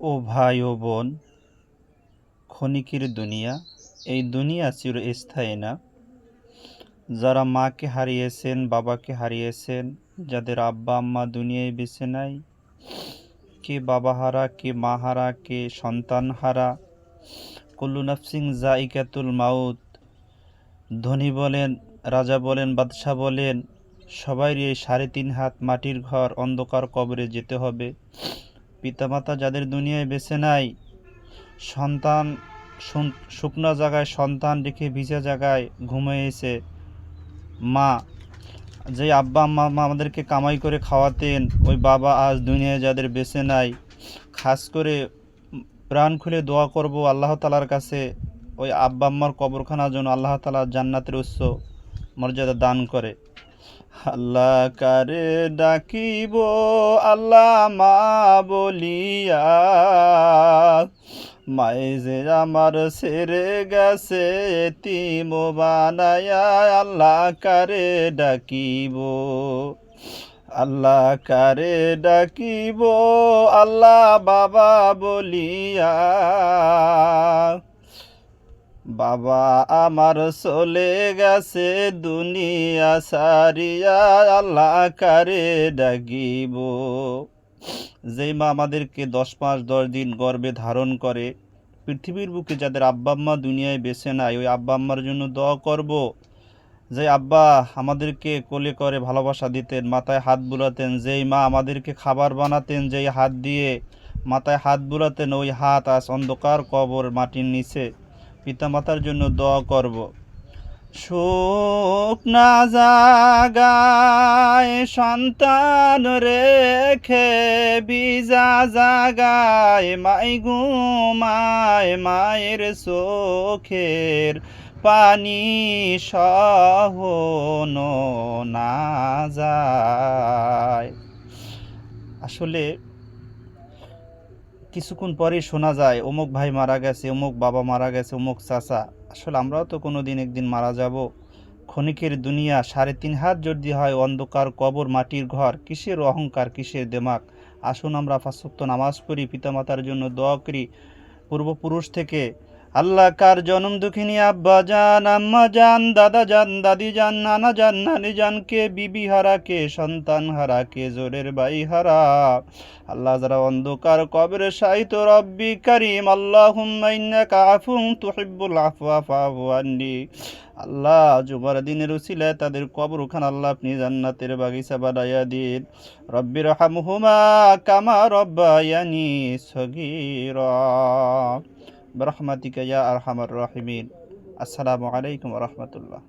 ও ভাই ও বোন, ক্ষণিকের দুনিয়া, এই দুনিয়া চিরস্থায়ী না। যারা মাকে হারিয়েছেন, বাবাকে হারিয়েছেন, যাদের আব্বা আম্মা দুনিয়ায় বেঁচে নাই, কে বাবা হারা, কে মা হারা, কে সন্তান হারা, কুল্লু নাফসিং জাইকাতুল মাউত। ধনী বলেন, রাজা বলেন, বাদশাহ বলেন, সবারই এই ৩.৫ হাত মাটির ঘর, অন্ধকার কবরে যেতে হবে। পিতামাতা যাদের দুনিয়ায় বেঁচে নাই, সন্তান শুকনো জায়গায় সন্তান রেখে ভিজা জায়গায় ঘুমিয়েছে। মা, যে আব্বা আম্মা আমাদেরকে কামাই করে খাওয়াতেন, ওই বাবা আজ দুনিয়ায় যাদের বেঁচে নাই, খাস করে প্রাণ খুলে দোয়া করব আল্লাহ তালার কাছে, ওই আব্বা আম্মার কবরখানার জন্য আল্লাহ তালা জান্নাতের উচ্চ মর্যাদা দান করে। আল্লাহ কারে ডাকিব, আল্লাহ মা বলিয়া, মায়ে যে আমার ছেড়ে গেছে এতিম বানায়া। আল্লাহ কারে ডাকিব, আল্লাহ কারে ডাকিব, আল্লাহ বাবা বলিয়া। বাবা আমার চলে গেছে দুনিয়া সারিয়া। আল্লাহ কারে ডাকিব। যেই মা আমাদেরকে 10 মাস 10 দিন গর্ভে ধারণ করে, পৃথিবীর বুকে যাদের আব্বা আম্মা দুনিয়ায় বেঁচে নাই, ওই আব্বা আম্মার জন্য দোয়া করব। যে আব্বা আমাদেরকে কোলে করে ভালোবাসা দিতেন, মাথায় হাত বুলাতেন, যেই মা আমাদেরকে খাবার বানাতেন, যেই হাত দিয়ে মাথায় হাত বুলাতেন, ওই হাত আজ অন্ধকার কবর মাটির নিচে। পিতামাতার জন্য দোয়া করব। শুকনা জাগায় সন্তান রেখে ভিজা জাগায় মাই ঘুমায়, মায়ের চোখের পানি সহনো না যায়। আসলে কিছুক্ষণ পরেই শোনা যায় অমুক ভাই মারা গেছে, অমুক বাবা মারা গেছে, অমুক চাচা। আসলে আমরাও তো কোনো দিন একদিন মারা যাব। ক্ষণিকের দুনিয়া, ৩.৫ হাত যদি হয় অন্ধকার কবর, মাটির ঘর, কিসের অহংকার, কিসের দেমাক। আসুন আমরা ৫ ওয়াক্ত নামাজ পড়ি, পিতামাতার জন্য দোয়া করি। পূর্বপুরুষ থেকে আল্লাহ কার জনম দুঃখিনী আব্বা জান, আম্মা জান, দাদা জান, দাদি জান, নানা জান, নানি জান, কে বিবি হারা, কে সন্তান হারা, কে জোরের বাই হারা। আল্লাহ যারা অন্ধকার কবরে শায়িত, রব্বি কারীম আল্লাহুম্মা ইন্নাকা আফুন তুহিব্বুল আফওয়া ফা'ফু আন্নি। আল্লাহ জুমার দিনের উসিলায় তাদের কবরখানা আল্লাহ আপনি জান্নাতের বাগিচা বানাইয়া দিন। রব্বির হামহুমা কামা রব্বায়ানি সগীরা বিরহমাতিকা ইয়া আরহামার রাহিমিন। আসসালামু আলাইকুম ওয়া রাহমাতুল্লাহ।